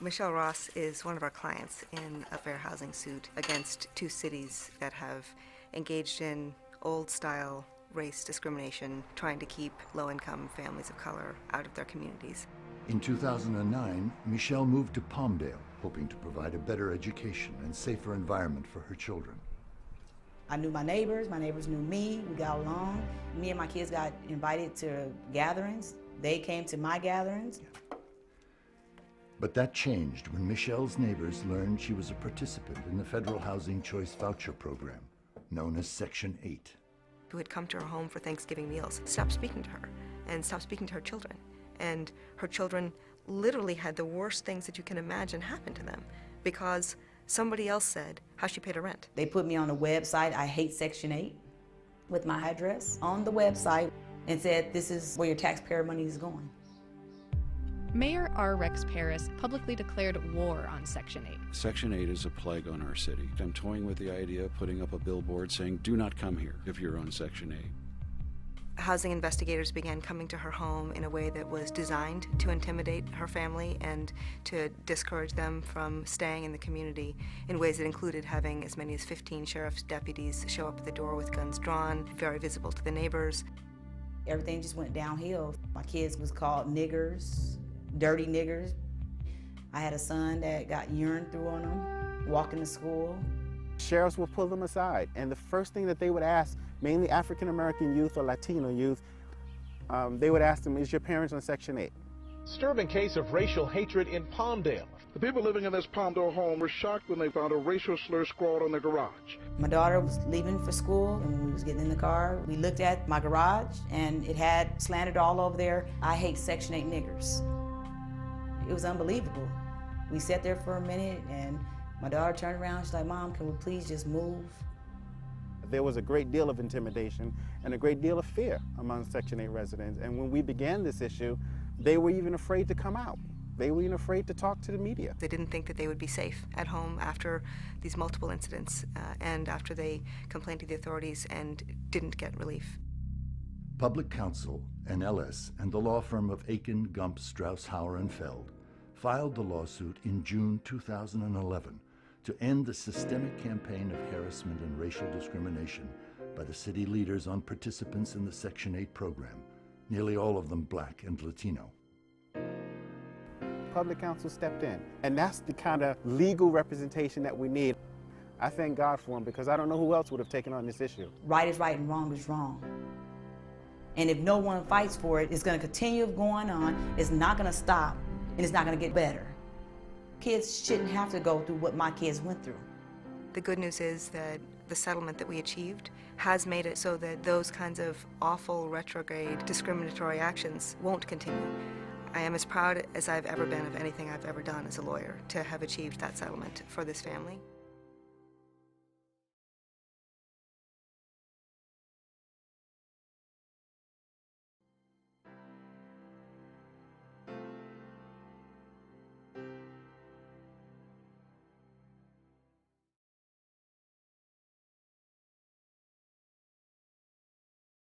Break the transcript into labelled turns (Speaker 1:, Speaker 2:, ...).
Speaker 1: Michelle Ross is one of our clients in a fair housing suit against two cities that have engaged in old-style race discrimination, trying to keep low-income families of color out of their communities.
Speaker 2: In 2009, Michelle moved to Palmdale, hoping to provide a better education and safer environment for her children.
Speaker 3: I knew my neighbors knew me, we got along. Me and my kids got invited to gatherings. They came to my gatherings.
Speaker 2: But that changed when Michelle's neighbors learned she was a participant in the Federal Housing Choice Voucher Program, known as Section 8.
Speaker 1: Who had come to her home for Thanksgiving meals, stopped speaking to her and stopped speaking to her children. And her children literally had the worst things that you can imagine happen to them because somebody else said how she paid her rent.
Speaker 3: They put me on a website, I hate Section 8, with my address on the website and said, this is where your taxpayer money is going.
Speaker 4: Mayor R. Rex Parris publicly declared war on Section 8.
Speaker 5: Section 8 is a plague on our city. I'm toying with the idea of putting up a billboard saying, do not come here if you're on Section 8.
Speaker 1: Housing investigators began coming to her home in a way that was designed to intimidate her family and to discourage them from staying in the community in ways that included having as many as 15 sheriff's deputies show up at the door with guns drawn, very visible to the neighbors.
Speaker 3: Everything just went downhill. My kids was called niggers, dirty niggers. I had a son that got urine through on him, walking to school.
Speaker 6: Sheriffs will pull them aside, and the first thing that they would ask, mainly African-American youth or Latino youth, they would ask them, is your parents on Section 8?
Speaker 7: Disturbing case of racial hatred in Palmdale.
Speaker 8: The people living in this Palmdale home were shocked when they found a racial slur scrawled on their garage.
Speaker 3: My daughter was leaving for school, and when we was getting in the car, we looked at my garage, and it had slanted all over there, I hate Section 8 niggers. It was unbelievable. We sat there for a minute, and my daughter turned around, she's like, Mom, can we please just move?
Speaker 6: There was a great deal of intimidation and a great deal of fear among Section 8 residents. And when we began this issue, they were even afraid to come out. They were even afraid to talk to the media.
Speaker 1: They didn't think that they would be safe at home after these multiple incidents and after they complained to the authorities and didn't get relief.
Speaker 2: Public Counsel, NLS, and the law firm of Aiken, Gump, Strauss, Hauer, and Feld filed the lawsuit in June 2011 to end the systemic campaign of harassment and racial discrimination by the city leaders on participants in the Section 8 program, nearly all of them Black and Latino.
Speaker 6: Public Counsel stepped in, and that's the kind of legal representation that we need. I thank God for him because I don't know who else would have taken on this issue.
Speaker 3: Right is right and wrong is wrong. And if no one fights for it, it's going to continue going on, it's not going to stop, and it's not going to get better. Kids shouldn't have to go through what my kids went through.
Speaker 1: The good news is that the settlement that we achieved has made it so that those kinds of awful, retrograde, discriminatory actions won't continue. I am as proud as I've ever been of anything I've ever done as a lawyer to have achieved that settlement for this family.